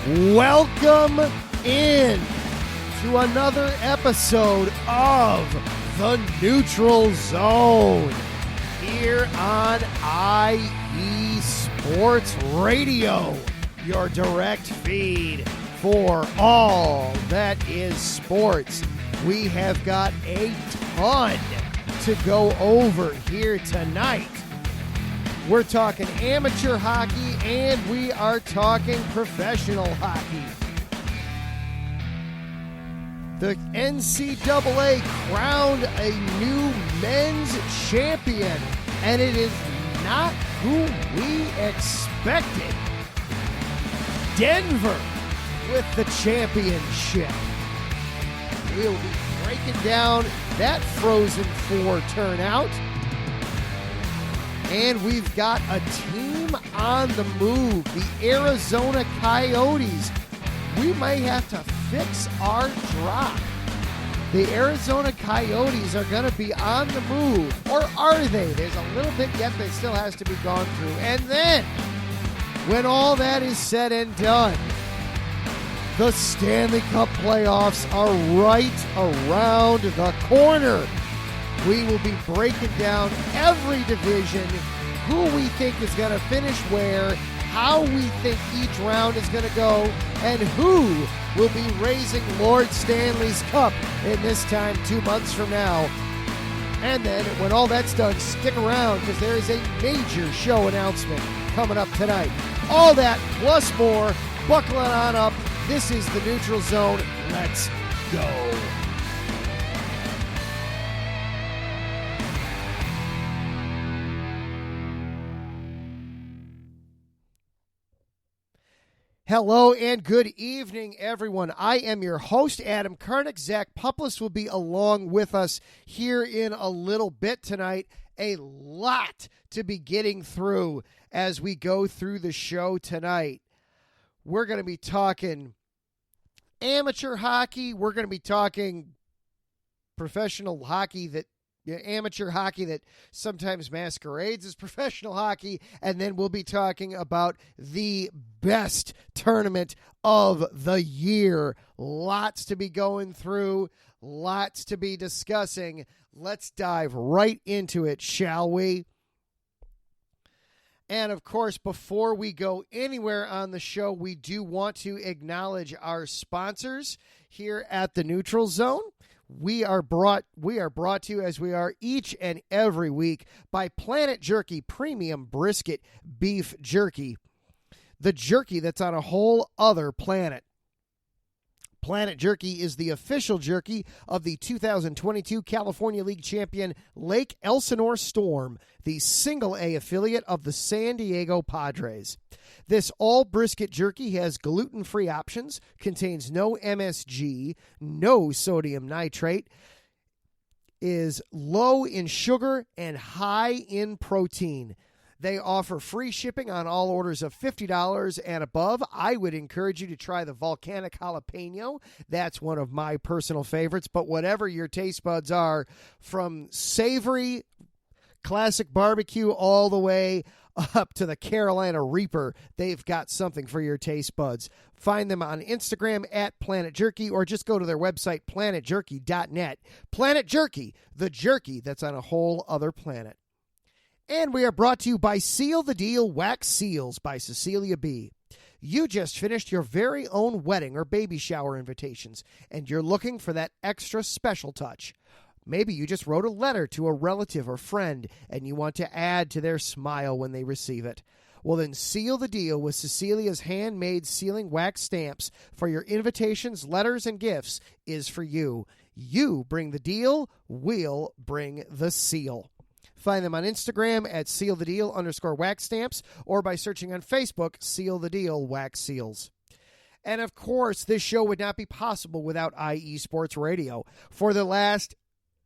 Welcome in to another episode of The Neutral Zone here on IE Sports Radio, your direct feed for all that is sports. We have got a ton to go over here tonight. We're talking amateur hockey, and we are talking professional hockey. The NCAA crowned a new men's champion, and it is not who we expected. Denver with the championship. We'll be breaking down that Frozen Four turnout. And we've got a team on the move, the Arizona Coyotes. We may have to fix our drop. The Arizona Coyotes are going to be on the move, or are they? There's a little bit yet that still has to be gone through. And then, when all that is said and done, the Stanley Cup Playoffs are right around the corner. We will be breaking down every division, who we think is going to finish where, how we think each round is going to go, and who will be raising Lord Stanley's Cup in this time 2 months from now. And then when all that's done, stick around because there is a major show announcement coming up tonight. All that plus more. Buckle on up. This is the Neutral Zone. Let's go. Hello and good evening, everyone. I am your host, Adam Karnick. Zach Puplis will be along with us here in a little bit tonight. A lot to be getting through as we go through the show tonight. We're going to be talking amateur hockey. We're going to be talking professional hockey amateur hockey that sometimes masquerades as professional hockey, and then we'll be talking about the best tournament of the year. Lots to be going through, lots to be discussing. Let's dive right into it, shall we? And of course, before we go anywhere on the show, we do want to acknowledge our sponsors here at the Neutral Zone. We are brought to you, as we are each and every week, by Planet Jerky Premium Brisket Beef Jerky, the jerky that's on a whole other planet. Planet Jerky is the official jerky of the 2022 California League champion Lake Elsinore Storm, the single-A affiliate of the San Diego Padres. This all-brisket jerky has gluten-free options, contains no MSG, no sodium nitrate, is low in sugar, and high in protein. They offer free shipping on all orders of $50 and above. I would encourage you to try the volcanic jalapeno. That's one of my personal favorites. But whatever your taste buds are, from savory, classic barbecue, all the way up to the Carolina Reaper, they've got something for your taste buds. Find them on Instagram at Planet Jerky, or just go to their website, planetjerky.net. Planet Jerky, the jerky that's on a whole other planet. And we are brought to you by Seal the Deal Wax Seals by Cecilia B. You just finished your very own wedding or baby shower invitations, and you're looking for that extra special touch. Maybe you just wrote a letter to a relative or friend, and you want to add to their smile when they receive it. Well, then seal the deal with Cecilia's handmade sealing wax stamps for your invitations, letters, and gifts is for you. You bring the deal, we'll bring the seal. Find them on Instagram at sealthedeal_wax stamps, or by searching on Facebook, Seal the Deal Wax Seals. And of course, this show would not be possible without IE Sports Radio. For the last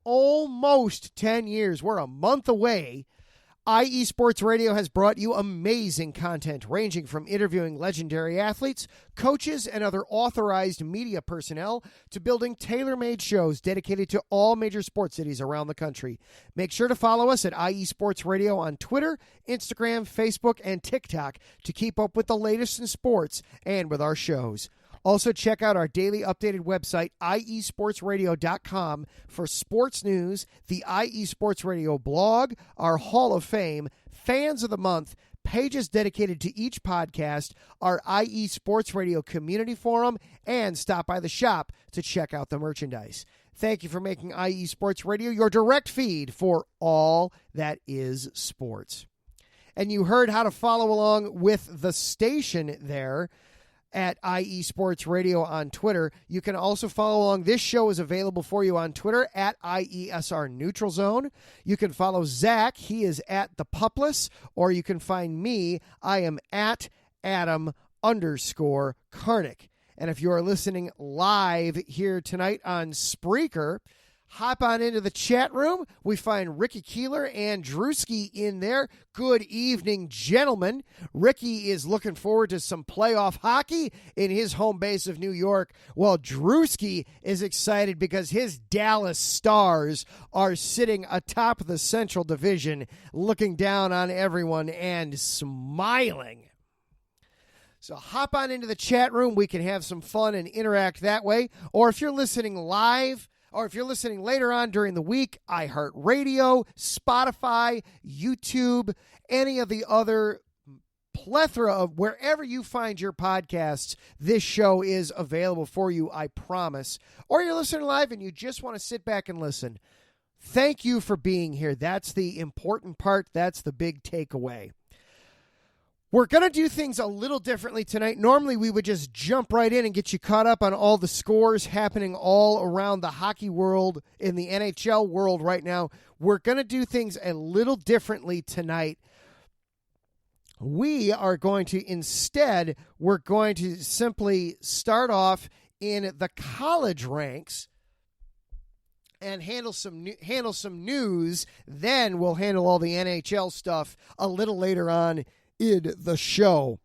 almost 10 years, we're a month away. IE Sports Radio has brought you amazing content ranging from interviewing legendary athletes, coaches, and other authorized media personnel to building tailor-made shows dedicated to all major sports cities around the country. Make sure to follow us at IE Sports Radio on Twitter, Instagram, Facebook, and TikTok to keep up with the latest in sports and with our shows. Also, check out our daily updated website, iesportsradio.com, for sports news, the IE Sports Radio blog, our Hall of Fame, Fans of the Month, pages dedicated to each podcast, our IE Sports Radio community forum, and stop by the shop to check out the merchandise. Thank you for making IE Sports Radio your direct feed for all that is sports. And you heard how to follow along with the station there at IE Sports Radio on Twitter. You can also follow along. This show is available for you on Twitter at IESR Neutral Zone. You can follow Zach. He is at The Pupless. Or you can find me. I am at Adam_Karnick. And if you are listening live here tonight on Spreaker, hop on into the chat room. We find Ricky Keeler and Drewski in there. Good evening, gentlemen. Ricky is looking forward to some playoff hockey in his home base of New York, while Drewski is excited because his Dallas Stars are sitting atop the Central Division, looking down on everyone and smiling. So hop on into the chat room. We can have some fun and interact that way. Or if you're listening live, or if you're listening later on during the week, iHeartRadio, Spotify, YouTube, any of the other plethora of wherever you find your podcasts, this show is available for you, I promise. Or you're listening live and you just want to sit back and listen. Thank you for being here. That's the important part. That's the big takeaway. We're going to do things a little differently tonight. Normally, we would just jump right in and get you caught up on all the scores happening all around the hockey world, in the NHL world right now. We're going to do things a little differently tonight. We're going to simply start off in the college ranks and handle some news. Then we'll handle all the NHL stuff a little later on in the show.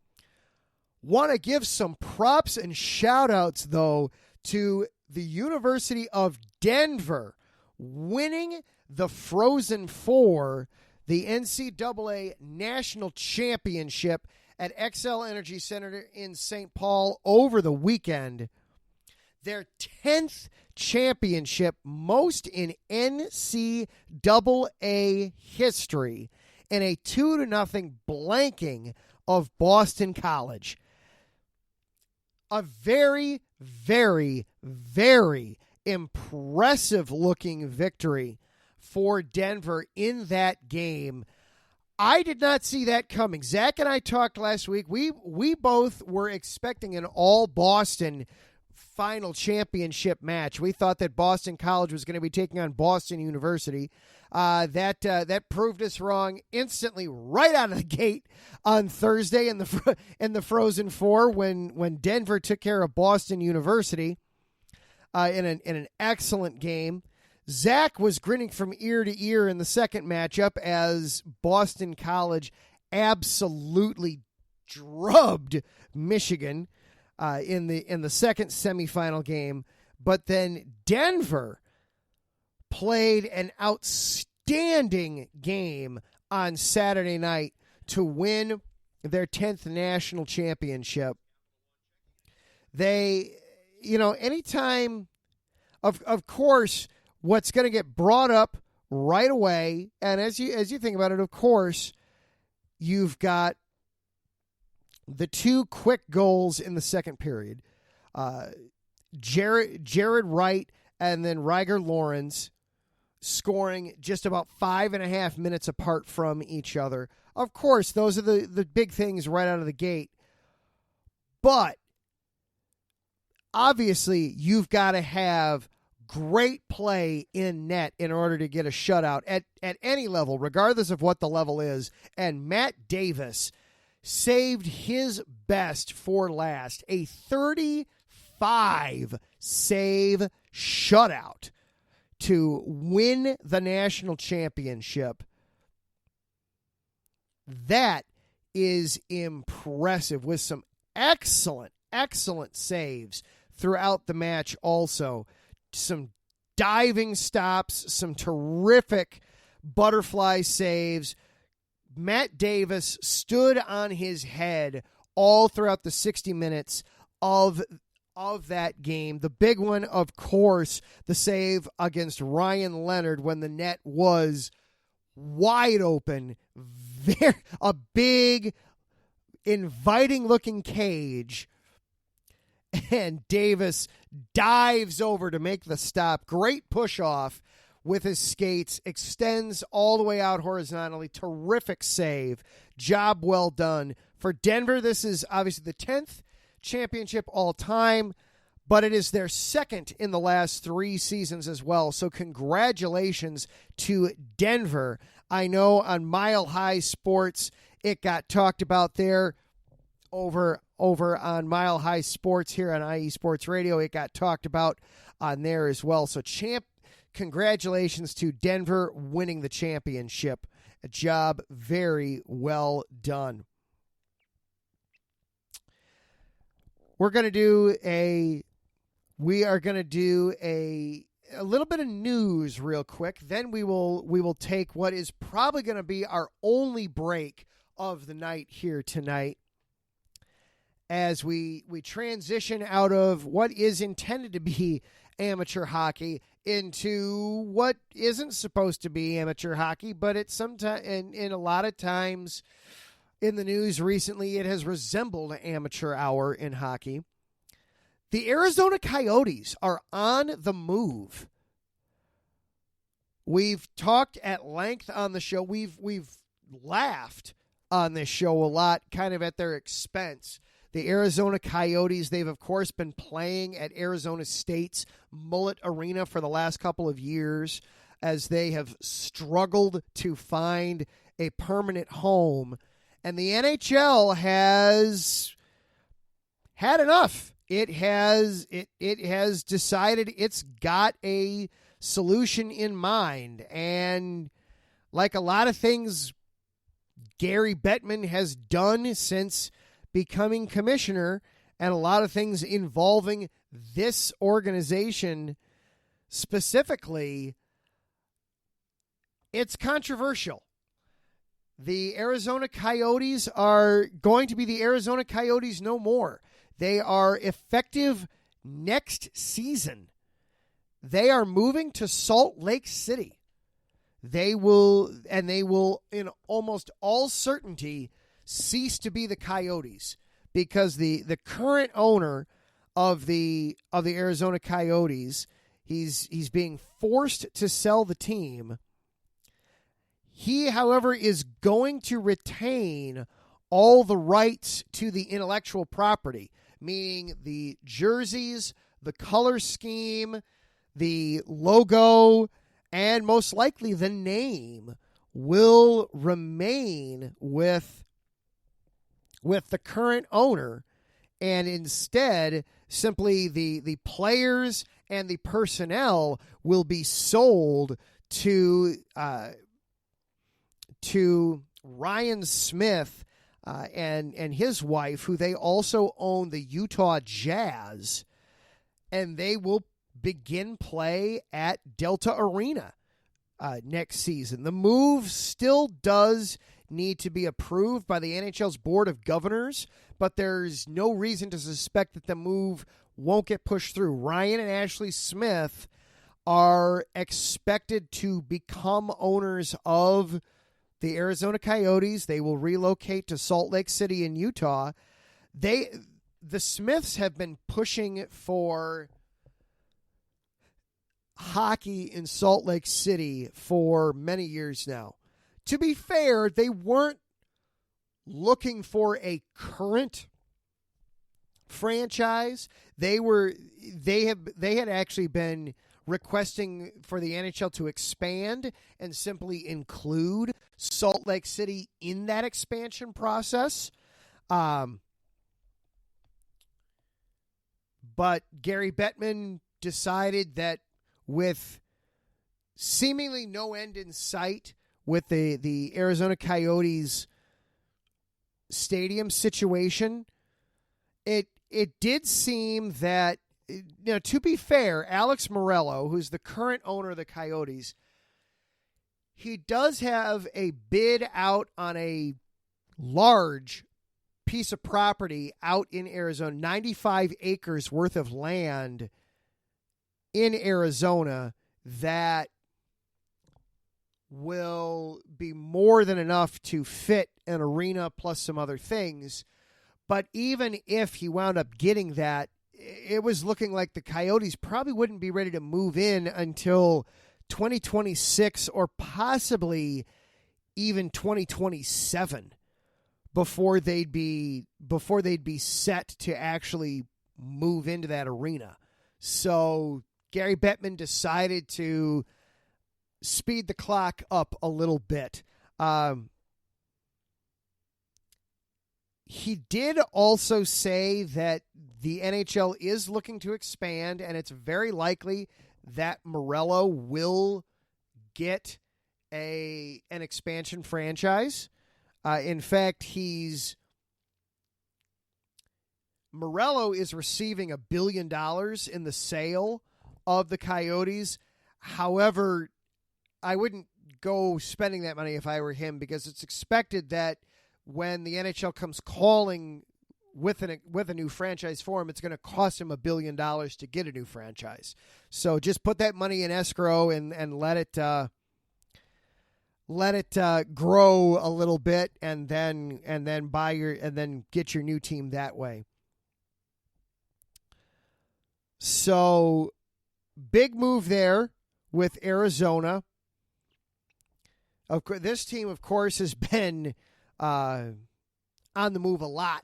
Want to give some props and shout outs though to the University of Denver winning the Frozen Four, the NCAA National Championship at XL Energy Center in St. Paul over the weekend. Their 10th championship, most in NCAA history, in a 2-0 blanking of Boston College. A very, very, very impressive looking victory for Denver in that game. I did not see that coming. Zach and I talked last week. We both were expecting an all Boston final championship match. We thought that Boston College was going to be taking on Boston University. That proved us wrong instantly right out of the gate on Thursday in the Frozen Four when Denver took care of Boston University in an excellent game. Zach was grinning from ear to ear in the second matchup as Boston College absolutely drubbed Michigan in the second semifinal game. But then Denver played an outstanding game on Saturday night to win their 10th national championship. They, anytime, of course, what's going to get brought up right away, and as you think about it, of course, you've got the two quick goals in the second period. Jared Wright and then Ryger Lawrence scoring just about 5.5 minutes apart from each other. Of course, those are the big things right out of the gate. But obviously, you've got to have great play in net in order to get a shutout at any level, regardless of what the level is. And Matt Davis saved his best for last, a 35 save shutout to win the national championship. That is impressive with some excellent saves throughout the match also. Some diving stops, some terrific butterfly saves. Matt Davis stood on his head all throughout the 60 minutes of that game. The big one, of course, the save against Ryan Leonard when the net was wide open. A big, inviting-looking cage. And Davis dives over to make the stop. Great push-off with his skates. Extends all the way out horizontally. Terrific save. Job well done. For Denver, this is obviously the 10th championship all time, but it is their second in the last 3 seasons as well. So congratulations to Denver. I know on Mile High Sports, it got talked about there over on Mile High Sports here on IE Sports Radio. It got talked about on there as well. So congratulations to Denver winning the championship. A job very well done. We are going to do a little bit of news real quick. Then we will take what is probably going to be our only break of the night here tonight, as we transition out of what is intended to be amateur hockey into what isn't supposed to be amateur hockey, but it's sometimes in a lot of times in the news recently, it has resembled an amateur hour in hockey. The Arizona Coyotes are on the move. We've talked at length on the show. We've laughed on this show a lot, kind of at their expense. The Arizona Coyotes, they've, of course, been playing at Arizona State's Mullet Arena for the last couple of years as they have struggled to find a permanent home. And the NHL has had enough. It has decided it's got a solution in mind. And like a lot of things Gary Bettman has done since becoming commissioner, and a lot of things involving this organization specifically, it's controversial. The Arizona Coyotes are going to be the Arizona Coyotes no more. They are effective next season. They are moving to Salt Lake City. They will, in almost all certainty, cease to be the Coyotes, because the current owner of the Arizona Coyotes, he's being forced to sell the team. He, however, is going to retain all the rights to the intellectual property, meaning the jerseys, the color scheme, the logo, and most likely the name will remain with the current owner, and instead simply the players and the personnel will be sold to Ryan Smith and his wife, who they also own the Utah Jazz, and they will begin play at Delta Arena next season. The move still does need to be approved by the NHL's Board of Governors, but there's no reason to suspect that the move won't get pushed through. Ryan and Ashley Smith are expected to become owners of the Arizona Coyotes. They will relocate to Salt Lake City in Utah. The Smiths have been pushing for hockey in Salt Lake City for many years now. To be fair, they weren't looking for a current franchise. They had actually been requesting for the NHL to expand and simply include Salt Lake City in that expansion process. But Gary Bettman decided that with seemingly no end in sight with the Arizona Coyotes stadium situation, it did seem that, to be fair, Alex Morello, who's the current owner of the Coyotes, he does have a bid out on a large piece of property out in Arizona, 95 acres worth of land in Arizona that will be more than enough to fit an arena plus some other things. But even if he wound up getting that, it was looking like the Coyotes probably wouldn't be ready to move in until 2026 or possibly even 2027 before they'd be set to actually move into that arena. So Gary Bettman decided to speed the clock up a little bit. He did also say that the NHL is looking to expand, and it's very likely that Morello will get an expansion franchise. In fact, Morello is receiving $1 billion in the sale of the Coyotes. However, I wouldn't go spending that money if I were him, because it's expected that when the NHL comes calling with a new franchise for him, it's going to cost him $1 billion to get a new franchise. So just put that money in escrow and let it grow a little bit, and then get your new team that way. So big move there with Arizona. Of course, this team, of course, has been on the move a lot.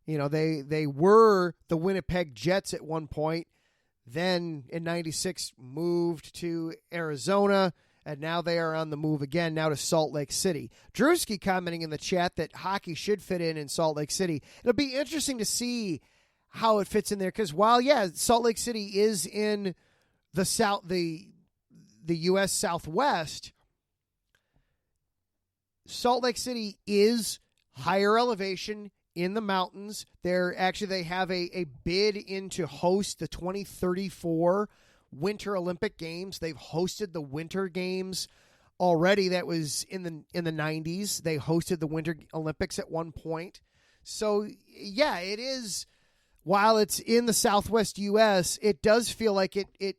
They were the Winnipeg Jets at one point. Then in '96 moved to Arizona, and now they are on the move again, now to Salt Lake City. Drewski commenting in the chat that hockey should fit in Salt Lake City. It'll be interesting to see how it fits in there, because while, Salt Lake City is in the south, the U.S. Southwest, Salt Lake City is higher elevation in the mountains. They have a bid in to host the 2034 Winter Olympic Games. They've hosted the Winter Games already. That was in the 90s. They hosted the Winter Olympics at one point. So, it is, while it's in the Southwest U.S., it does feel like it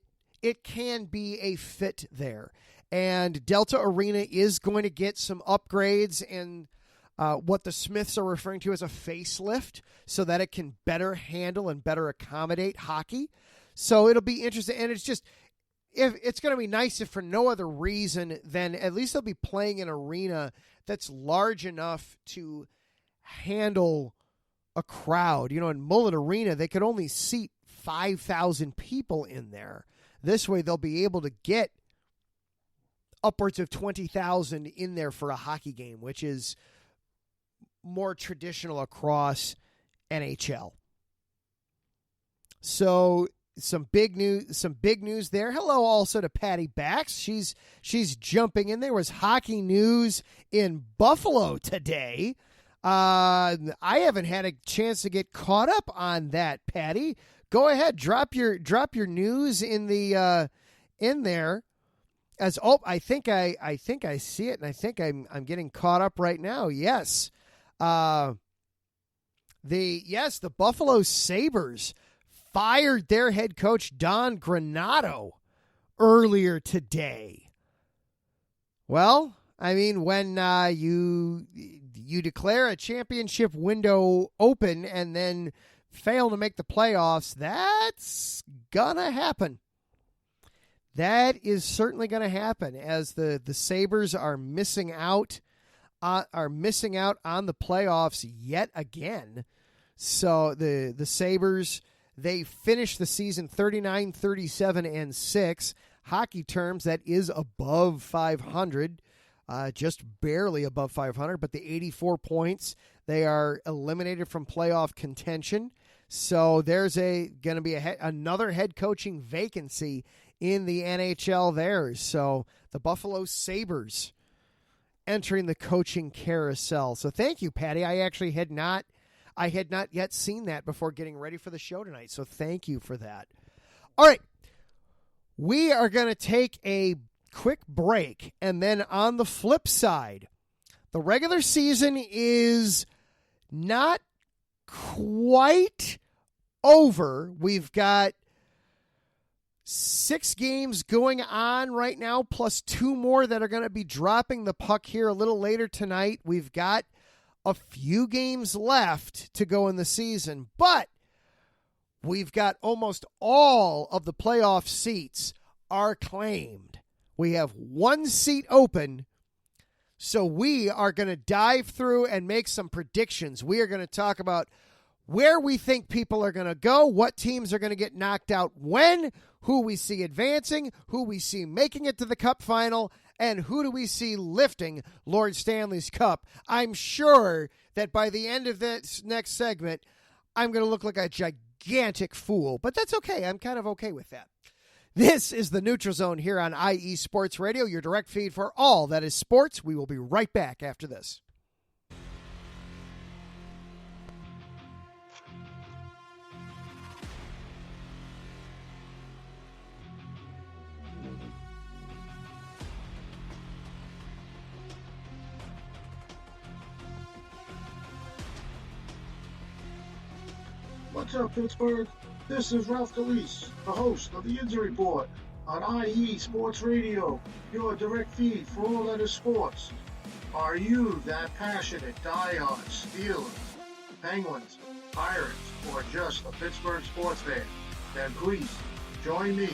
can be a fit there. And Delta Arena is going to get some upgrades and what the Smiths are referring to as a facelift, so that it can better handle and better accommodate hockey. So it'll be interesting. And it's going to be nice if for no other reason than at least they'll be playing an arena that's large enough to handle a crowd. In Mullet Arena, they could only seat 5,000 people in there. This way they'll be able to get upwards of 20,000 in there for a hockey game, which is more traditional across NHL. So some big news there. Hello also to Patty Bax. She's jumping in. There was hockey news in Buffalo today. I haven't had a chance to get caught up on that, Patty. Go ahead, drop your news in the in there. I think I see it, and I think I'm getting caught up right now. Yes. The Buffalo Sabres fired their head coach Don Granato earlier today. Well, I mean, when you declare a championship window open and then fail to make the playoffs, that's gonna happen. That is certainly going to happen, as the Sabres are missing out on the playoffs yet again. So the Sabres, they finished the season 39-37-6. Hockey terms, that is above 500, just barely above 500, but the 84 points, they are eliminated from playoff contention. So there's going to be another head coaching vacancy in the NHL there. So the Buffalo Sabres entering the coaching carousel. So thank you, Patty. I actually had not yet seen that before getting ready for the show tonight. So thank you for that. All right. We are going to take a quick break, and then on the flip side, the regular season is not quite over. We've got 6 games going on right now, plus 2 more that are going to be dropping the puck here a little later tonight. We've got a few games left to go in the season, but we've got almost all of the playoff seats are claimed. We have 1 seat open, so we are going to dive through and make some predictions. We are going to talk about where we think people are going to go, what teams are going to get knocked out when, who we see advancing, who we see making it to the Cup final, and who do we see lifting Lord Stanley's Cup. I'm sure that by the end of this next segment, I'm going to look like a gigantic fool, but that's okay. I'm kind of okay with that. This is the Neutral Zone here on IE Sports Radio, your direct feed for all that is sports. We will be right back after this. What's up, Pittsburgh? This is Ralph DeLeese, the host of the Injury Report on IE Sports Radio, your direct feed for all that is sports. Are you that passionate, diehard Steelers, Penguins, Pirates, or just a Pittsburgh sports fan? Then please join me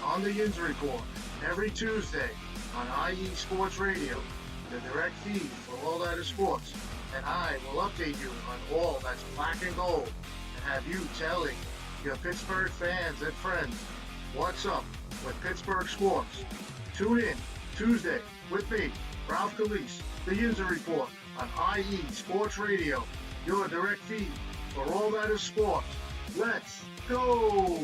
on the Injury Report every Tuesday on IE Sports Radio, the direct feed for all that is sports. And I will update you on all that's black and gold and have you telling your Pittsburgh fans and friends what's up with Pittsburgh sports. Tune in Tuesday with me, Ralph DeLeese, the Injury Report on IE Sports Radio, your direct feed for all that is sports. Let's go!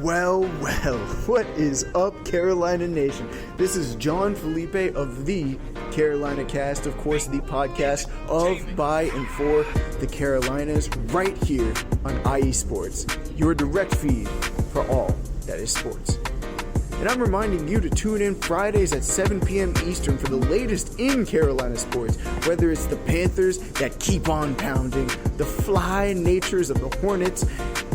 Well, what is up, Carolina Nation? This is John Felipe of the Carolina Cast, of course, the podcast of, by, and for the Carolinas, right here on IE Sports, your direct feed for all that is sports. And I'm reminding you to tune in Fridays at 7 p.m. Eastern for the latest in Carolina sports, whether it's the Panthers that keep on pounding, the fly natures of the Hornets,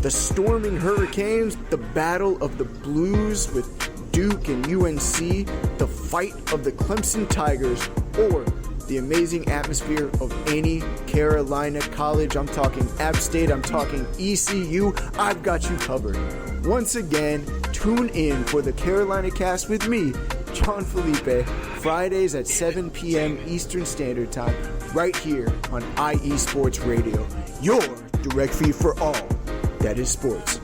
the storming Hurricanes, the battle of the Blues with Duke and UNC, the fight of the Clemson Tigers, or the amazing atmosphere of any Carolina college. I'm talking App State, I'm talking ECU. I've got you covered. Once again, tune in for the Carolina Cast with me, John Felipe, Fridays at 7 p.m. Eastern Standard Time, right here on IE Sports Radio, your direct feed for all that is sports.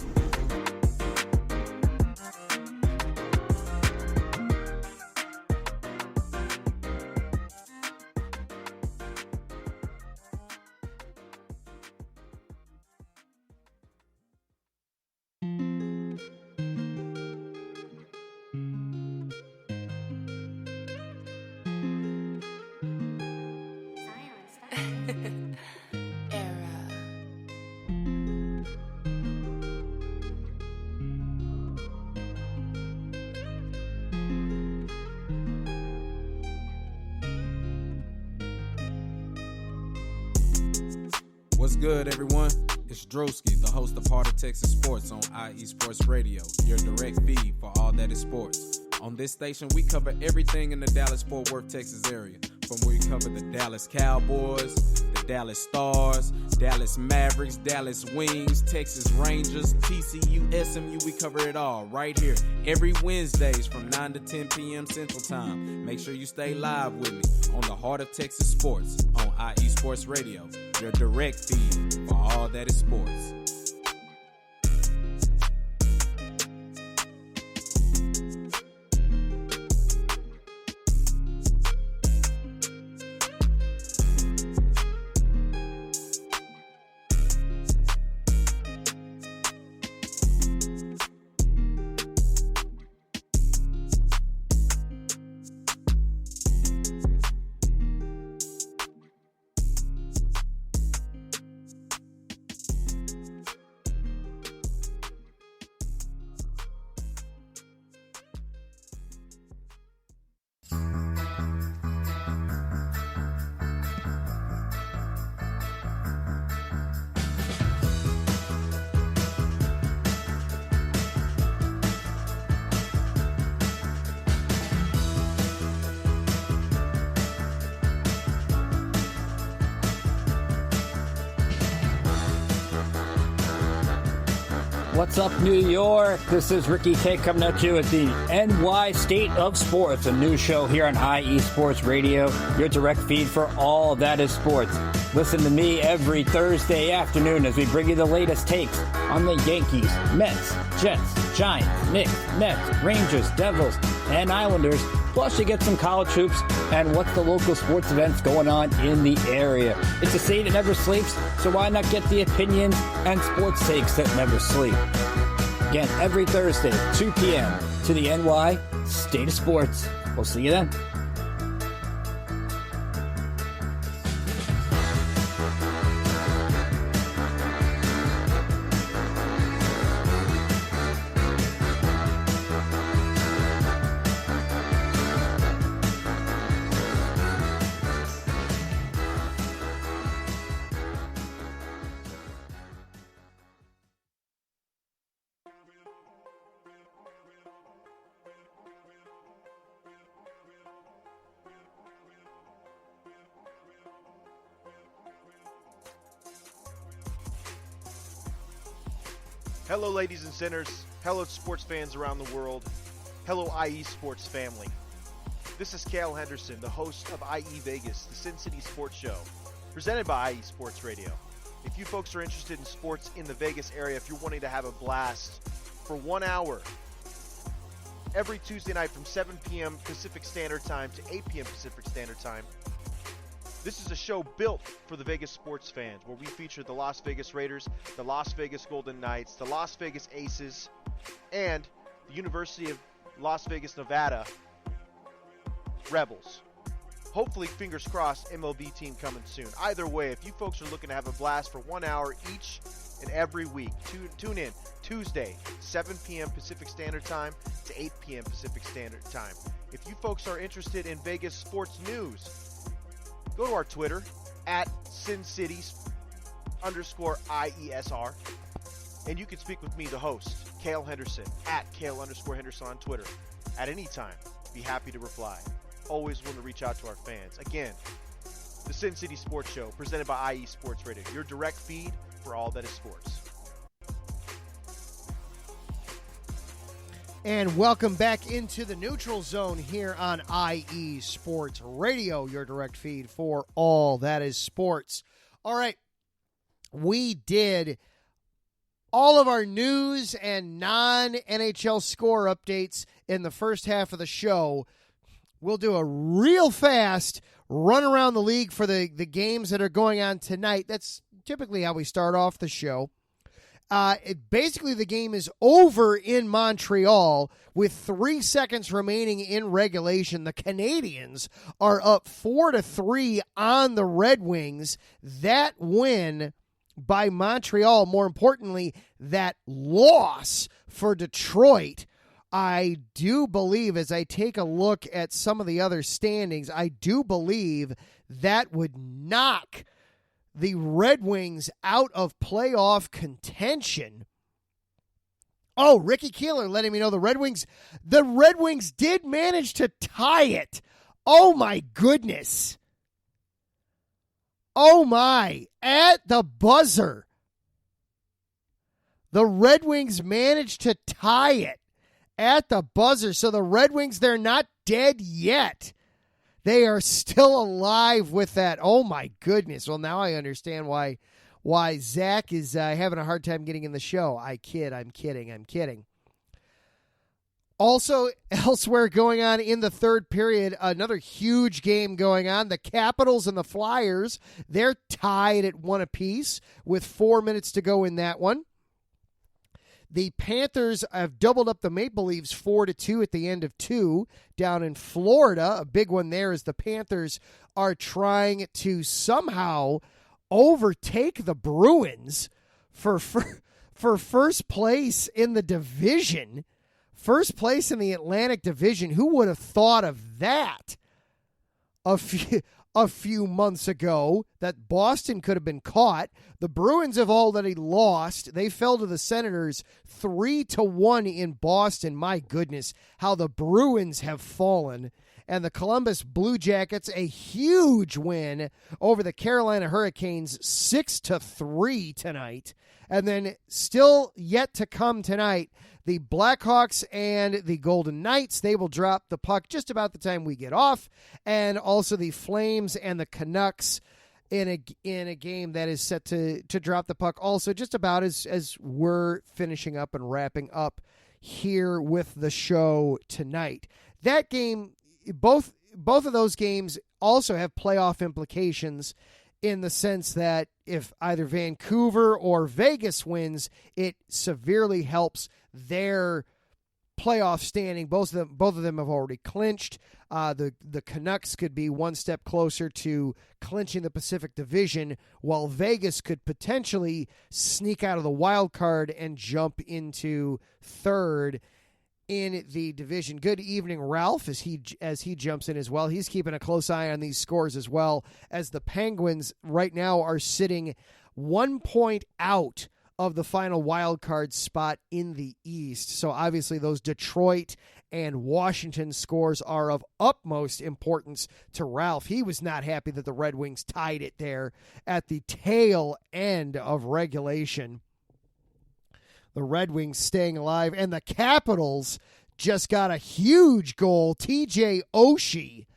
What's good, everyone? It's Drewski, the host of Heart of Texas Sports on IE Sports Radio, your direct feed for all that is sports. On this station, we cover everything in the Dallas-Fort Worth, Texas area. From where we cover the Dallas Cowboys, the Dallas Stars, Dallas Mavericks, Dallas Wings, Texas Rangers, TCU, SMU, we cover it all right here every Wednesdays from 9 to 10 p.m. Central Time. Make sure you stay live with me on the Heart of Texas Sports on IE Sports Radio, your direct feed for all that is sports. What's up, New York? This is Ricky K coming at you at the NY State of Sports, a new show here on IE Sports Radio, your direct feed for all that is sports. Listen to me every Thursday afternoon as we bring you the latest takes on the Yankees, Mets, Jets, Giants, Knicks, Nets, Rangers, Devils, and Islanders. Plus, you get some college hoops and what's the local sports events going on in the area. It's a state that never sleeps, so why not get the opinions and sports takes that never sleep? Again, every Thursday, 2 p.m. to the NY State of Sports. We'll see you then. Hello, ladies and sinners. Hello, sports fans around the world. Hello, IE Sports family. This is Cale Henderson, the host of IE Vegas, the Sin City Sports Show, presented by IE Sports Radio. If you folks are interested in sports in the Vegas area, if you're wanting to have a blast for 1 hour, every Tuesday night from 7 p.m. Pacific Standard Time to 8 p.m. Pacific Standard Time, this is a show built for the Vegas sports fans, where we feature the Las Vegas Raiders, the Las Vegas Golden Knights, the Las Vegas Aces, and the University of Las Vegas, Nevada Rebels. Hopefully, fingers crossed, MLB team coming soon. Either way, if you folks are looking to have a blast for 1 hour each and every week, tune in Tuesday, 7 p.m. Pacific Standard Time to 8 p.m. Pacific Standard Time. If you folks are interested in Vegas sports news, go to our Twitter, at SinCities_IESR, and you can speak with me, the host, Cale Henderson, at Cale_Henderson on Twitter. At any time, be happy to reply. Always want to reach out to our fans. Again, the Sin City Sports Show, presented by IE Sports Radio, your direct feed for all that is sports. And welcome back into the neutral zone here on IE Sports Radio, your direct feed for all that is sports. All right, we did all of our news and non-NHL score updates in the first half of the show. We'll do a real fast run around the league for the games that are going on tonight. That's typically how we start off the show. Basically, the game is over in Montreal with 3 seconds remaining in regulation. The Canadiens are up 4-3 on the Red Wings. That win by Montreal, more importantly, that loss for Detroit, I do believe, as I take a look at some of the other standings, I do believe that would knock the Red Wings out of playoff contention. Oh, Ricky Keeler letting me know the Red Wings did manage to tie it. Oh my goodness. Oh my, at the buzzer. The Red Wings managed to tie it at the buzzer. So the Red Wings, they're not dead yet. They are still alive with that. Oh, my goodness. Well, now I understand why Zach is having a hard time getting in the show. I'm kidding. Also, elsewhere going on in the third period, another huge game going on. The Capitals and the Flyers, they're tied at 1 apiece with 4 minutes to go in that one. The Panthers have doubled up the Maple Leafs 4-2 at the end of 2 down in Florida. A big one there is the Panthers are trying to somehow overtake the Bruins for first place in the division. First place in the Atlantic Division. Who would have thought of that a few months ago, that Boston could have been caught? The Bruins have already lost. They fell to the Senators 3-1 in Boston. My goodness, how the Bruins have fallen. And the Columbus Blue Jackets, a huge win over the Carolina Hurricanes, 6-3 tonight. And then still yet to come tonight, the Blackhawks and the Golden Knights, they will drop the puck just about the time we get off. And also the Flames and the Canucks in a game that is set to drop the puck also just about as we're finishing up and wrapping up here with the show tonight. That game, both of those games also have playoff implications in the sense that if either Vancouver or Vegas wins, it severely helps their playoff standing. Both of them have already clinched. The Canucks could be one step closer to clinching the Pacific Division, while Vegas could potentially sneak out of the wild card and jump into third in the division. Good evening, Ralph, as he jumps in as well. He's keeping a close eye on these scores as well, as the Penguins right now are sitting 1 point out of the final wild card spot in the East. So obviously those Detroit and Washington scores are of utmost importance to Ralph. He was not happy that the Red Wings tied it there at the tail end of regulation. The Red Wings staying alive, and the Capitals just got a huge goal. TJ Oshie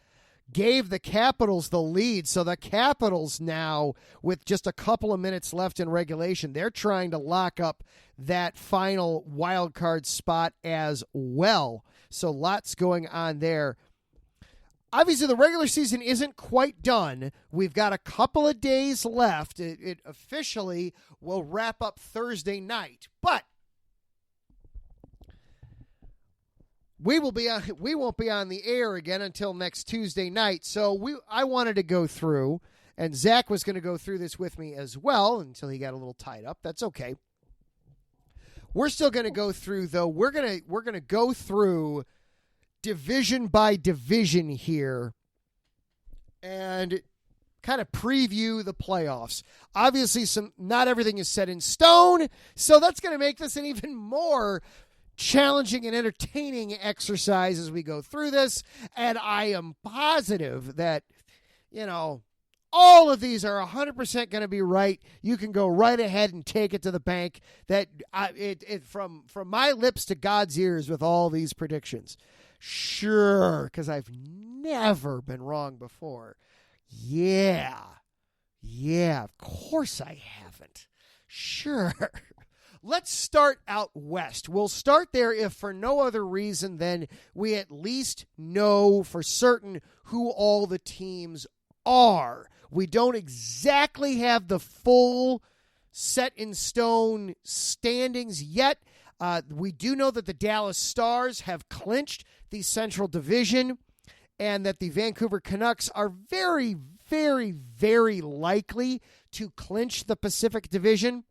gave the Capitals the lead. So the Capitals now, with just a couple of minutes left in regulation, they're trying to lock up that final wild card spot as well. So lots going on there. Obviously, the regular season isn't quite done. We've got a couple of days left. It officially will wrap up Thursday night. But we won't be on the air again until next Tuesday night. So I wanted to go through, and Zach was going to go through this with me as well until he got a little tied up. That's okay. We're still going to go through, though. We're going to go through division by division here and kind of preview the playoffs. Obviously, not everything is set in stone, so that's going to make this an even more challenging and entertaining exercise as we go through this. And I am positive that, all of these are 100% going to be right. You can go right ahead and take it to the bank. That from my lips to God's ears with all these predictions. Sure, because I've never been wrong before. Yeah, of course I haven't. Sure. Let's start out west. We'll start there if for no other reason than we at least know for certain who all the teams are. We don't exactly have the full set in stone standings yet. We do know that the Dallas Stars have clinched the Central Division and that the Vancouver Canucks are very, very, very likely to clinch the Pacific Division.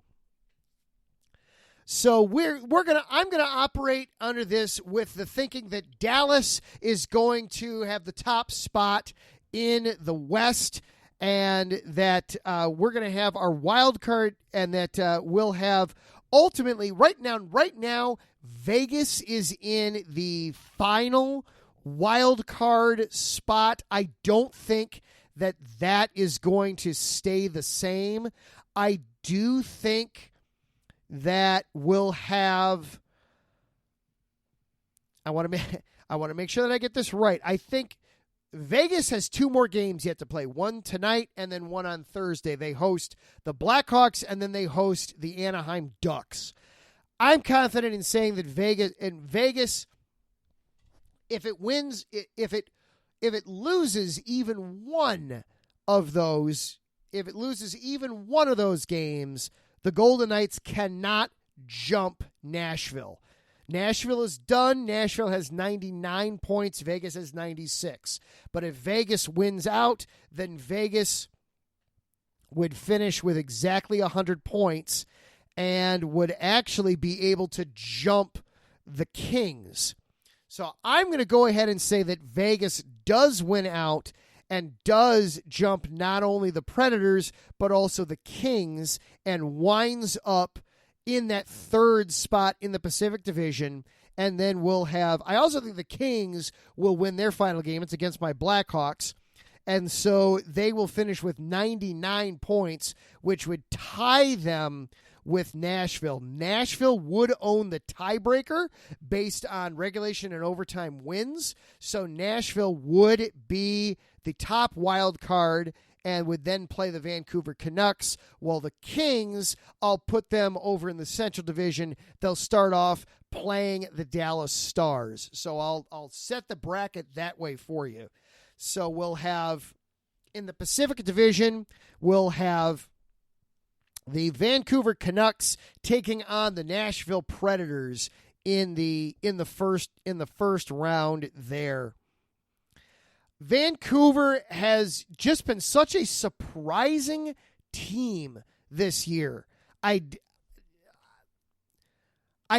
So I'm gonna operate under this with the thinking that Dallas is going to have the top spot in the West, and that we're gonna have our wild card, and that we'll have ultimately right now Vegas is in the final wild card spot. I don't think that is going to stay the same. I do think that we'll have. I want to make sure that I get this right. I think Vegas has 2 more games yet to play. One tonight and then one on Thursday. They host the Blackhawks and then they host the Anaheim Ducks. I'm confident in saying that Vegas, if it loses even one of those games, the Golden Knights cannot jump Nashville. Nashville is done. Nashville has 99 points. Vegas has 96. But if Vegas wins out, then Vegas would finish with exactly 100 points and would actually be able to jump the Kings. So I'm going to go ahead and say that Vegas does win out and does jump not only the Predators, but also the Kings, and winds up in that third spot in the Pacific Division. And then we'll have, I also think the Kings will win their final game. It's against my Blackhawks. And so they will finish with 99 points, which would tie them with Nashville. Nashville would own the tiebreaker based on regulation and overtime wins. So Nashville would be the top wild card and would then play the Vancouver Canucks, while the Kings, I'll put them over in the Central Division. They'll start off playing the Dallas Stars. So I'll set the bracket that way for you. So we'll have, in the Pacific Division, we'll have the Vancouver Canucks taking on the Nashville Predators in the first round there. Vancouver has just been such a surprising team this year. I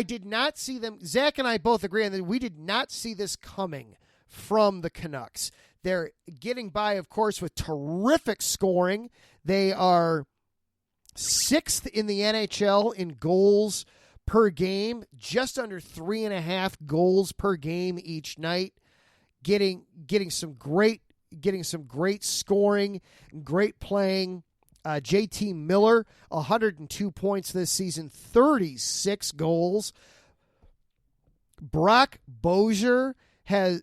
did not see them. Zach and I both agree on that. We did not see this coming from the Canucks. They're getting by, of course, with terrific scoring. They are 6th in the NHL in goals per game, just under 3.5 goals per game each night. Getting some great scoring, great playing. JT Miller, 102 points this season, 36 goals. Brock Boeser has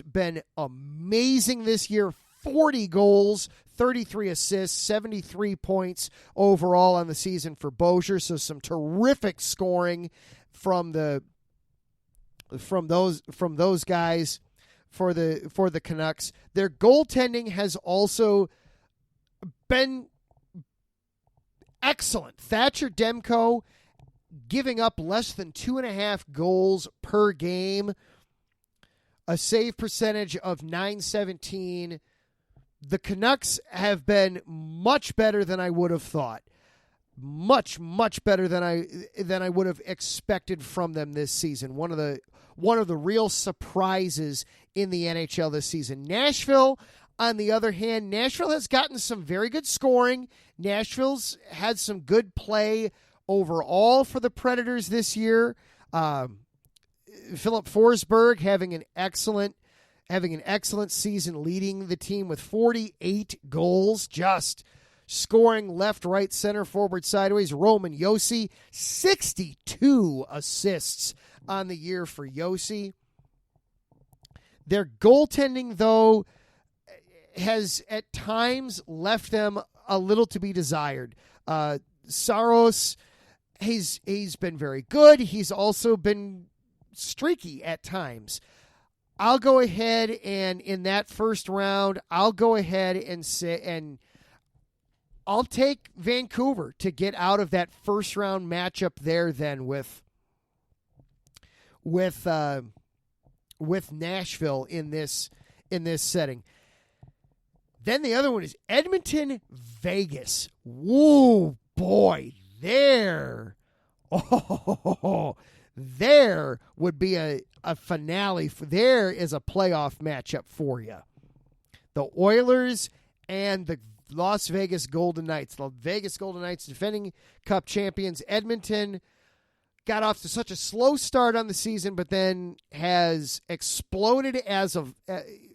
been amazing this year, 40 goals, 33 assists, 73 points overall on the season for Boeser. So some terrific scoring from those guys for the Canucks. Their goaltending has also been excellent. Thatcher Demko giving up less than 2.5 goals per game, a save percentage of .917. The Canucks have been much better than I would have thought. Much better than I would have expected from them this season. One of the real surprises in the NHL this season. Nashville, on the other hand, Nashville has gotten some very good scoring. Nashville's had some good play overall for the Predators this year. Philip Forsberg having an excellent season, leading the team with 48 goals, just scoring left, right, center, forward, sideways. Roman Josi, 62 assists on the year for Josi. Their goaltending, though, has at times left them a little to be desired. Saros, he's been very good. He's also been streaky at times. I'll go ahead and in that first round, I'll go ahead and say, and I'll take Vancouver to get out of that first round matchup there then with Nashville in this setting. Then the other one is Edmonton, Vegas. Whoa, boy, there would be a finale. There is a playoff matchup for you. The Oilers and the Las Vegas Golden Knights. The Vegas Golden Knights, defending Cup champions. Edmonton got off to such a slow start on the season, but then has exploded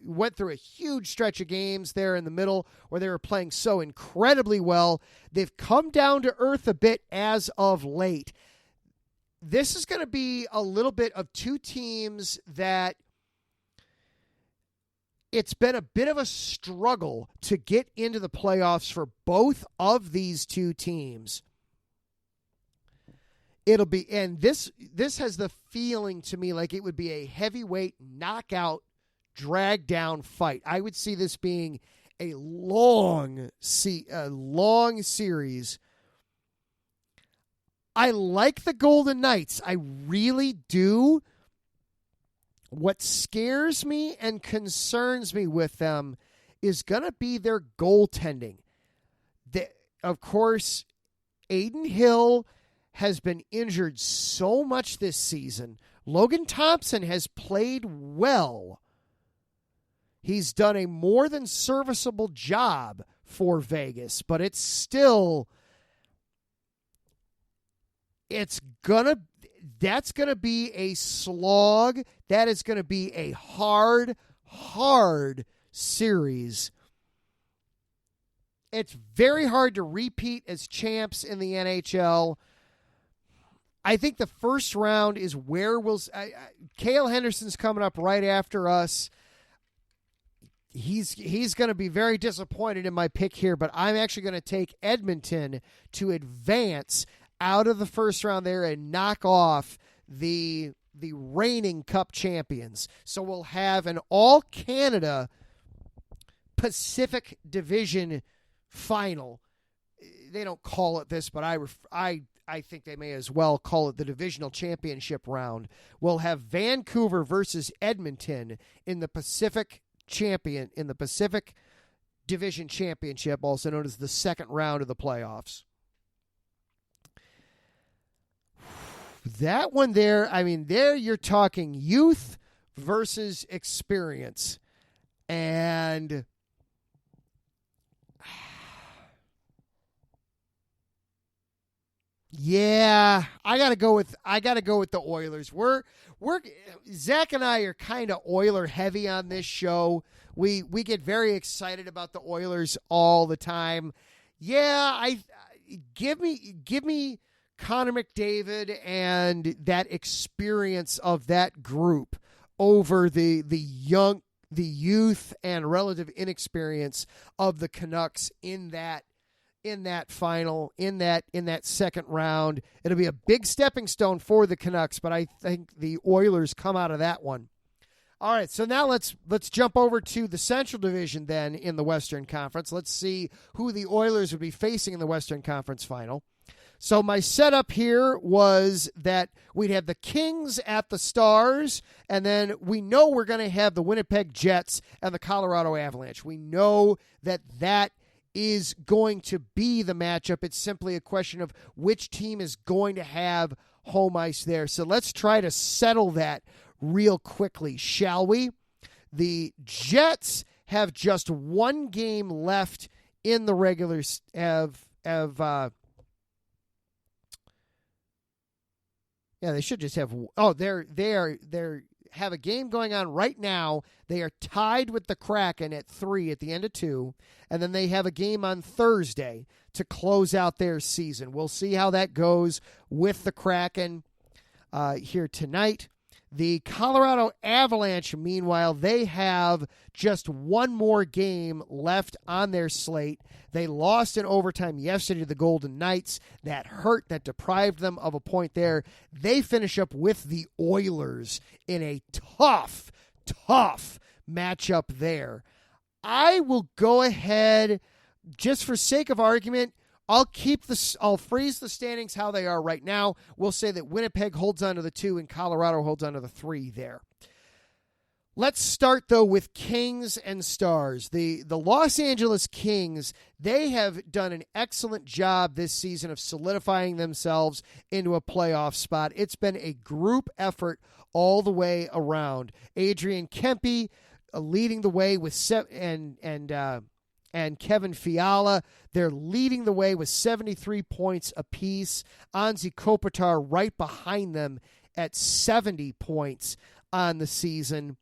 went through a huge stretch of games there in the middle where they were playing so incredibly well. They've come down to earth a bit as of late. This is going to be a little bit of two teams that it's been a bit of a struggle to get into the playoffs for both of these two teams. It'll be, and this has the feeling to me like it would be a heavyweight knockout, drag down fight. I would see this being a long series. I like the Golden Knights. I really do. What scares me and concerns me with them is going to be their goaltending. Of course, Aiden Hill has been injured so much this season. Logan Thompson has played well. He's done a more than serviceable job for Vegas, but it's still... That's going to be a slog. That is going to be a hard series. It's very hard to repeat as champs in the NHL. I think the first round is where Cale Henderson's coming up right after us. He's going to be very disappointed in my pick here, but I'm actually going to take Edmonton to advance out of the first round there and knock off the reigning Cup champions. So we'll have an all-Canada Pacific Division final. They don't call it this, but I think they may as well call it the divisional championship round. We'll have Vancouver versus Edmonton in the Pacific Division Championship, also known as the second round of the playoffs. That one there, there you're talking youth versus experience. And yeah, I gotta go with the Oilers. We're Zach and I are kind of Oiler heavy on this show. We get very excited about the Oilers all the time. Yeah, give me Connor McDavid and that experience of that group over the youth and relative inexperience of the Canucks in that final, in that second round. It'll be a big stepping stone for the Canucks, but I think the Oilers come out of that one. All right, so now let's jump over to the Central Division then in the Western Conference. Let's see who the Oilers would be facing in the Western Conference final. So my setup here was that we'd have the Kings at the Stars, and then we know we're going to have the Winnipeg Jets and the Colorado Avalanche. We know that is going to be the matchup. It's simply a question of which team is going to have home ice there. So let's try to settle that real quickly, shall we? The Jets have just one game left in the regular they should just have. Oh, they have a game going on right now. They are tied with the Kraken at 3 at the end of 2, and then they have a game on Thursday to close out their season. We'll see how that goes with the Kraken here tonight. The Colorado Avalanche, meanwhile, they have just one more game left on their slate. They lost in overtime yesterday to the Golden Knights. That hurt, that deprived them of a point there. They finish up with the Oilers in a tough matchup there. I will go ahead, just for sake of argument, I'll freeze the standings how they are right now. We'll say that Winnipeg holds on to the 2 and Colorado holds on to the 3 there. Let's start, though, with Kings and Stars. The Los Angeles Kings, they have done an excellent job this season of solidifying themselves into a playoff spot. It's been a group effort all the way around. Adrian Kempe leading the way with and Kevin Fiala, they're leading the way with 73 points apiece. Anze Kopitar right behind them at 70 points on the season.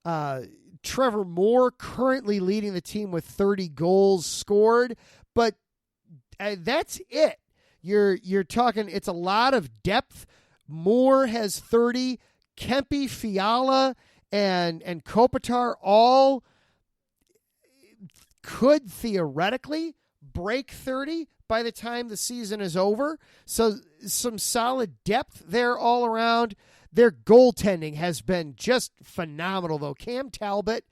Trevor Moore currently leading the team with 30 goals scored, but that's it. You're talking, it's a lot of depth. Moore has 30. Kempe, Fiala, and Kopitar all could theoretically break 30 by the time the season is over. So some solid depth there all around. Their goaltending has been just phenomenal, though. Cam Talbot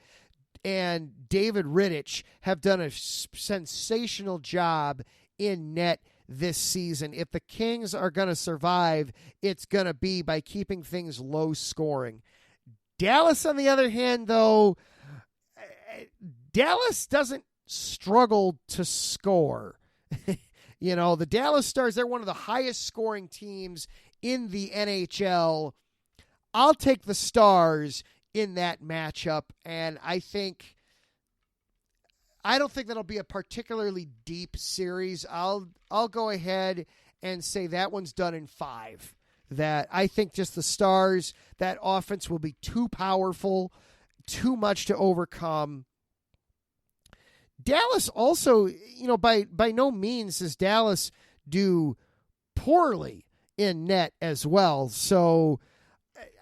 and David Rittich have done a sensational job in net this season. If the Kings are going to survive, it's going to be by keeping things low scoring. Dallas, on the other hand, though, Dallas doesn't struggle to score. The Dallas Stars, they're one of the highest scoring teams in the NHL. I'll take the Stars in that matchup, and I don't think that'll be a particularly deep series. I'll go ahead and say that one's done in 5. That I think just the Stars, that offense will be too powerful, too much to overcome. Dallas also, by no means does Dallas do poorly in net as well. So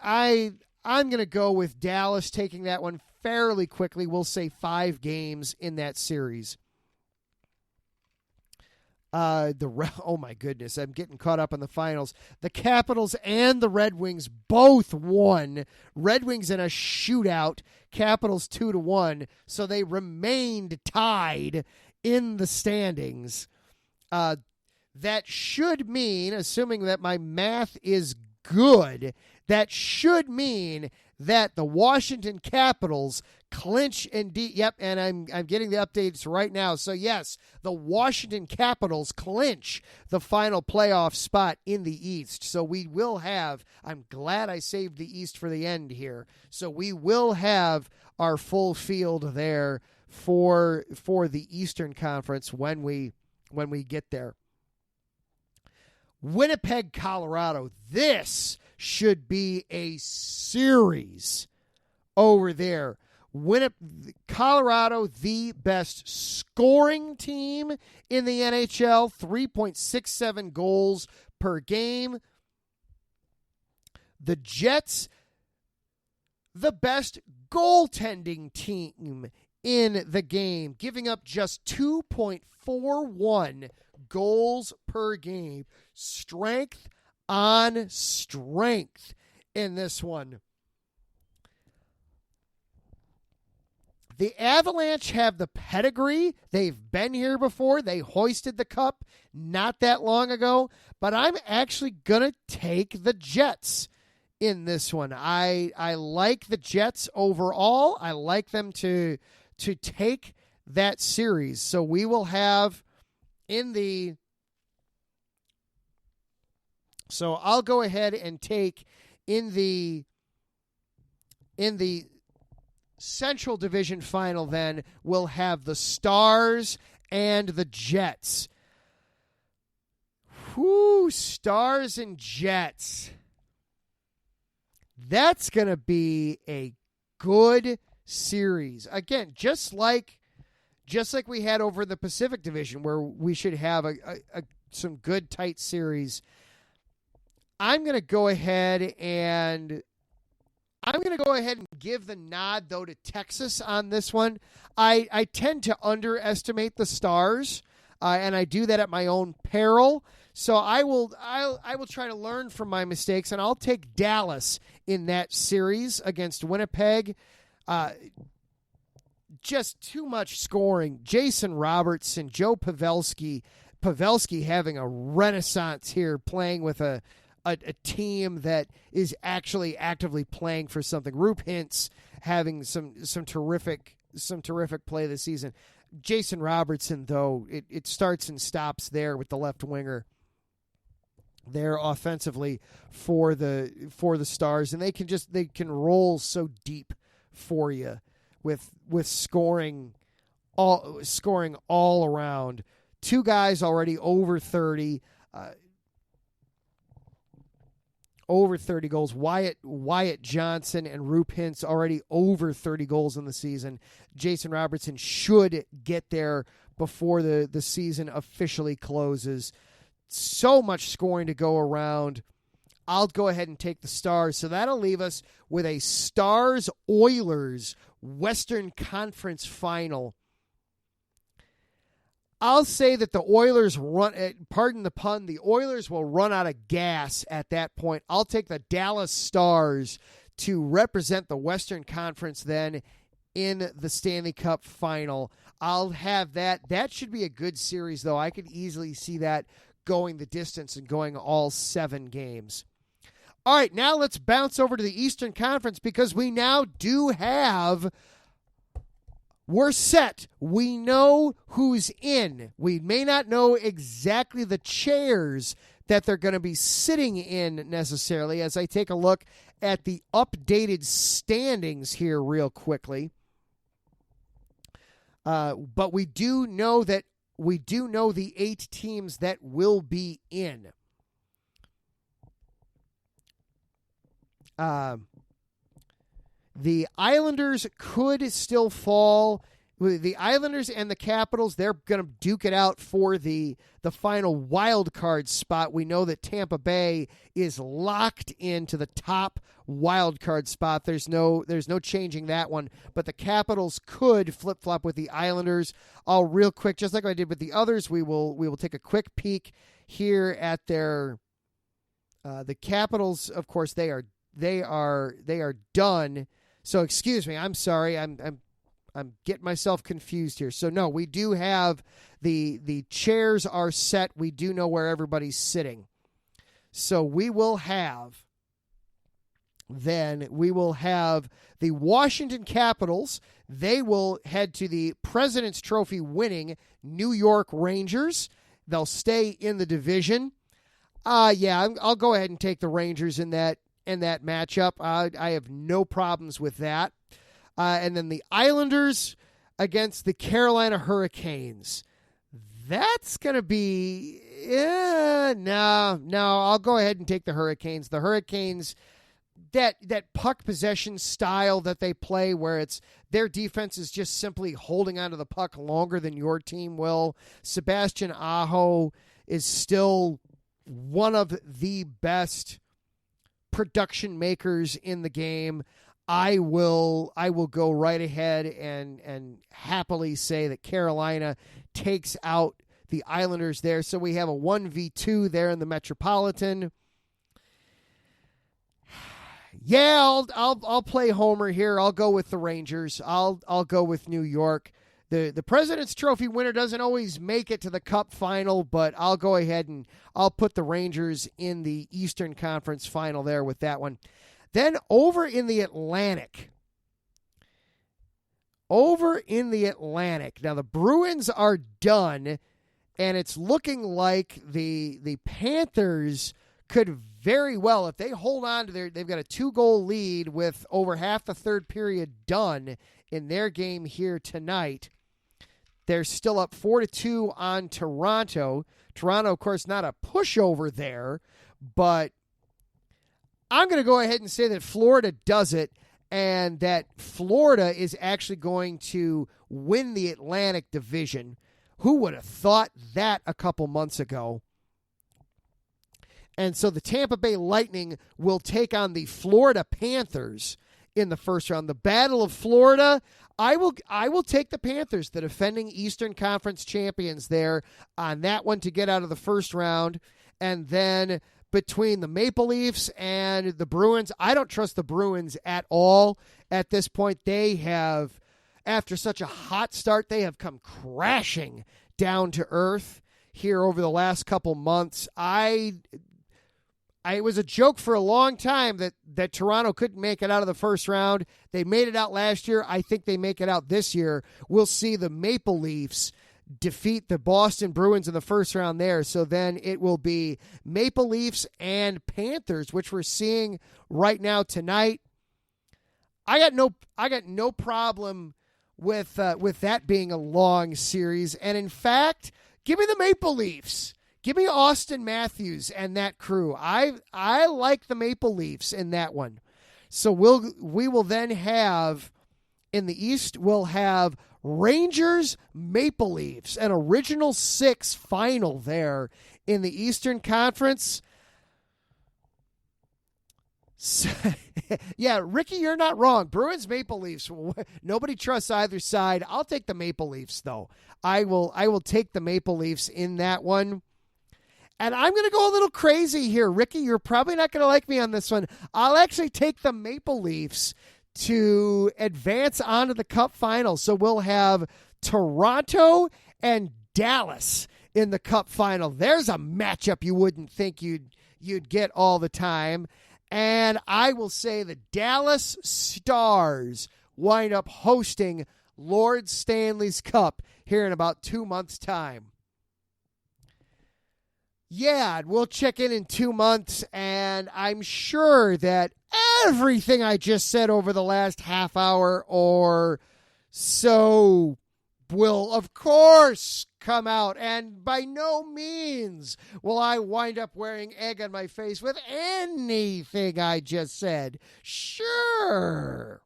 I'm going to go with Dallas taking that one fairly quickly. We'll say 5 games in that series. Oh my goodness, I'm getting caught up on the finals. The Capitals and the Red Wings both won. Red Wings in a shootout, Capitals 2-1, so they remained tied in the standings. That should mean, assuming that my math is good, that should mean that the Washington Capitals clinch indeed. Yep, and I'm getting the updates right now. So yes, the Washington Capitals clinch the final playoff spot in the East. So we will have, I'm glad I saved the East for the end here. So we will have our full field there for the Eastern Conference when we get there. Winnipeg, Colorado. This should be a series over there. Colorado, the best scoring team in the NHL, 3.67 goals per game. The Jets, the best goaltending team in the game, giving up just 2.41 goals per game. Strength on strength in this one. The Avalanche have the pedigree. They've been here before. They hoisted the cup not that long ago. But I'm actually going to take the Jets in this one. I like the Jets overall. I like them to take that series. So we will have in the... So I'll go ahead and take in the Central Division final, then we'll have the Stars and the Jets. Whoo, Stars and Jets. That's going to be a good series. Again, just like we had over the Pacific Division, where we should have some good tight series. I'm going to go ahead and give the nod, though, to Texas on this one. I tend to underestimate the Stars, and I do that at my own peril. So I will try to learn from my mistakes, and I'll take Dallas in that series against Winnipeg. Just too much scoring. Jason Robertson, Joe Pavelski having a renaissance here, playing with a team that is actually actively playing for something. Roop Hintz having some terrific play this season. Jason Robertson, though, it starts and stops there with the left winger there offensively for the Stars, and they can roll so deep for you with scoring all around. 2 guys already over 30. Over 30 goals. Wyatt Johnson and Roop Hintz already over 30 goals in the season. Jason Robertson should get there before the season officially closes. So much scoring to go around. I'll go ahead and take the Stars. So that'll leave us with a Stars-Oilers Western Conference final. I'll say that the Oilers pardon the pun, the Oilers will run out of gas at that point. I'll take the Dallas Stars to represent the Western Conference then in the Stanley Cup final. I'll have that. That should be a good series, though. I could easily see that going the distance and going all 7 games. All right, now let's bounce over to the Eastern Conference, because we now do have... We're set. We know who's in. We may not know exactly the chairs that they're going to be sitting in necessarily, as I take a look at the updated standings here real quickly. But we do know that we do know the 8 teams that will be in. The Islanders could still fall. The Islanders and the Capitals, they're going to duke it out for the final wild card spot. We know that Tampa Bay is locked into the top wild card spot. There's no changing that one. But the Capitals could flip-flop with the Islanders. I'll real quick, just like I did with the others, we will take a quick peek here at their the Capitals. Of course, they are done. So excuse me, I'm sorry. I'm getting myself confused here. So no, we do have the chairs are set. We do know where everybody's sitting. So we will have the Washington Capitals. They will head to the President's Trophy winning New York Rangers. They'll stay in the division. I'll go ahead and take the Rangers in that matchup. I have no problems with that. And then the Islanders against the Carolina Hurricanes. That's going to be... No, I'll go ahead and take the Hurricanes. The Hurricanes, that puck possession style that they play where it's their defense is just simply holding onto the puck longer than your team will. Sebastian Aho is still one of the best production makers in the game. I will go right ahead and happily say that Carolina takes out the Islanders there. So we have a 1v2 there in the Metropolitan. Yeah, I'll play Homer here. I'll go with the Rangers. I'll go with New York. The President's Trophy winner doesn't always make it to the Cup final, but I'll go ahead and I'll put the Rangers in the Eastern Conference final there with that one. Then over in the Atlantic. Now the Bruins are done, and it's looking like the Panthers could very well, if they hold on to they've got a 2-goal lead with over half the third period done in their game here tonight. They're still up 4-2 on Toronto. Toronto, of course, not a pushover there, but I'm going to go ahead and say that Florida does it, and that Florida is actually going to win the Atlantic Division. Who would have thought that a couple months ago? And so the Tampa Bay Lightning will take on the Florida Panthers in the first round. The Battle of Florida, I will take the Panthers, the defending Eastern Conference champions there, on that one to get out of the first round. And then between the Maple Leafs and the Bruins, I don't trust the Bruins at all at this point. They have, after such a hot start, they have come crashing down to earth here over the last couple months. It was a joke for a long time that Toronto couldn't make it out of the first round. They made it out last year. I think they make it out this year. We'll see the Maple Leafs defeat the Boston Bruins in the first round there. So then it will be Maple Leafs and Panthers, which we're seeing right now tonight. I got no problem with that being a long series. And in fact, give me the Maple Leafs. Give me Austin Matthews and that crew. I like the Maple Leafs in that one. So we will then have in the East, we'll have Rangers, Maple Leafs, an original 6 final there in the Eastern Conference. So, yeah, Ricky, you're not wrong. Bruins, Maple Leafs. Nobody trusts either side. I'll take the Maple Leafs, though. I will take the Maple Leafs in that one. And I'm going to go a little crazy here. Ricky, you're probably not going to like me on this one. I'll actually take the Maple Leafs to advance onto the Cup final. So we'll have Toronto and Dallas in the Cup final. There's a matchup you wouldn't think you'd get all the time. And I will say the Dallas Stars wind up hosting Lord Stanley's Cup here in about 2 months' time. Yeah, we'll check in 2 months, and I'm sure that everything I just said over the last half hour or so will, of course, come out, and by no means will I wind up wearing egg on my face with anything I just said. Sure.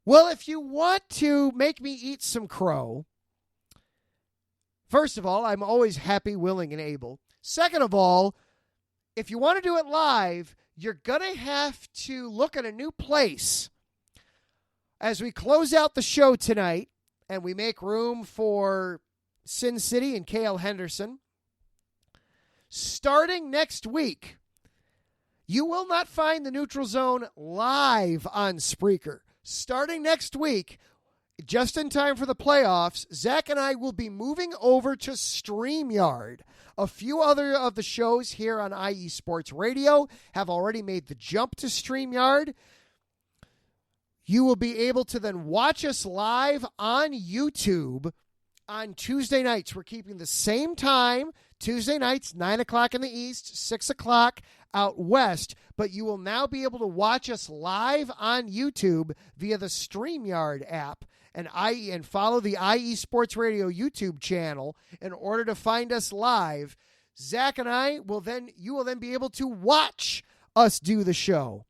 Well, if you want to make me eat some crow, first of all, I'm always happy, willing, and able. Second of all, if you want to do it live, you're going to have to look at a new place. As we close out the show tonight and we make room for Sin City and Cale Henderson, starting next week, you will not find the Neutral Zone live on Spreaker. Starting next week, just in time for the playoffs, Zach and I will be moving over to StreamYard. A few other of the shows here on IE Sports Radio have already made the jump to StreamYard. You will be able to then watch us live on YouTube on Tuesday nights. We're keeping the same time, Tuesday nights, 9 o'clock in the East, 6 o'clock out West, but you will now be able to watch us live on YouTube via the StreamYard app and follow the IE Sports Radio YouTube channel in order to find us live. Zach and you will then be able to watch us do the show.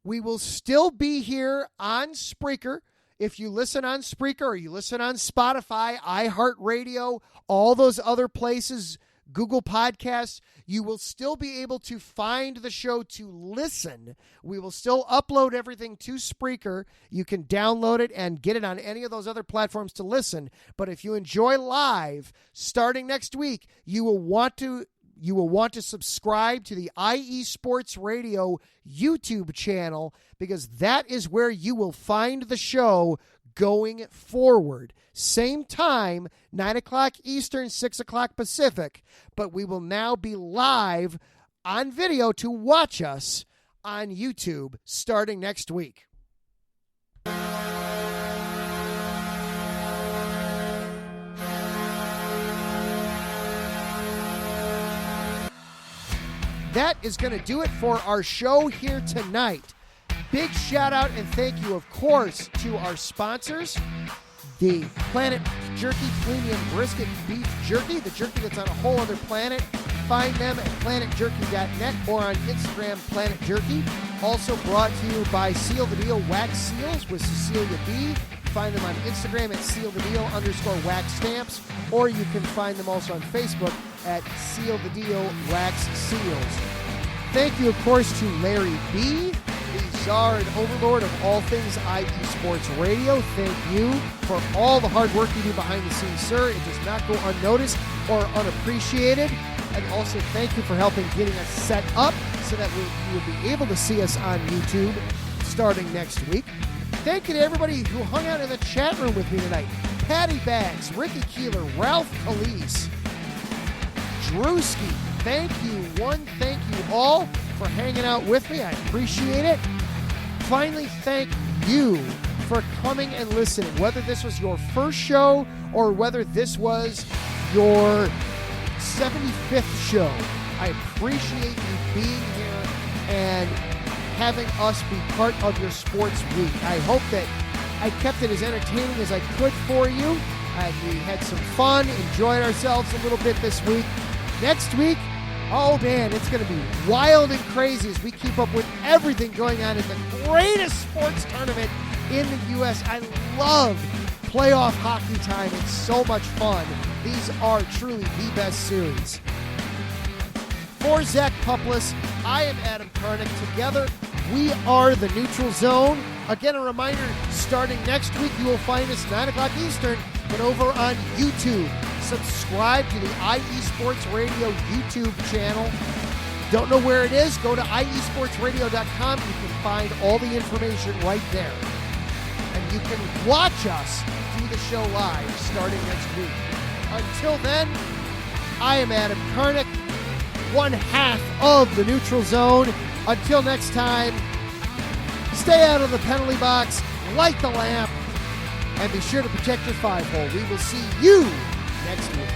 We will still be here on Spreaker. If you listen on Spreaker or you listen on Spotify, iHeartRadio, all those other places, Google Podcasts, you will still be able to find the show to listen. We will still upload everything to Spreaker. You can download it and get it on any of those other platforms to listen. But if you enjoy live, starting next week, you will want to subscribe to the IE Sports Radio YouTube channel, because that is where you will find the show going forward. Same time, 9 o'clock Eastern, 6 o'clock Pacific, but we will now be live on video to watch us on YouTube starting next week. That is going to do it for our show here tonight. Big shout out and thank you, of course, to our sponsors, the Planet Jerky Premium Brisket Beef Jerky, the jerky that's on a whole other planet. Find them at planetjerky.net or on Instagram, Planet Jerky. Also brought to you by Seal the Deal Wax Seals with Cecilia B. Find them on Instagram at @sealthedeal_wax stamps, or you can find them also on Facebook at Seal the Deal Wax Seals. Thank you, of course, to Larry B., the czar and overlord of all things IE Sports Radio. Thank you for all the hard work you do behind the scenes, sir. It does not go unnoticed or unappreciated. And also thank you for helping getting us set up so that you will be able to see us on YouTube starting next week. Thank you to everybody who hung out in the chat room with me tonight. Patty Bags, Ricky Keeler, Ralph Calise, Drewski. Thank you all for hanging out with me. I appreciate it. Finally, thank you for coming and listening, whether this was your first show or whether this was your 75th show. I appreciate you being here and having us be part of your sports week. I hope that I kept it as entertaining as I could for you. We had some fun, enjoyed ourselves a little bit this week. Next week, oh man, it's going to be wild and crazy as we keep up with everything going on in the greatest sports tournament in the U.S. I love playoff hockey time. It's so much fun. These are truly the best series. For Zach Puplis, I am Adam Karnick. Together, we are the Neutral Zone. Again, a reminder, starting next week, you will find us 9 o'clock Eastern, but over on YouTube. Subscribe to the IE Sports Radio YouTube channel. Don't know where it is? Go to iesportsradio.com. You can find all the information right there. And you can watch us do the show live starting next week. Until then, I am Adam Karnick, one half of the Neutral Zone. Until next time, stay out of the penalty box, light the lamp, and be sure to protect your 5-hole. We will see you next week.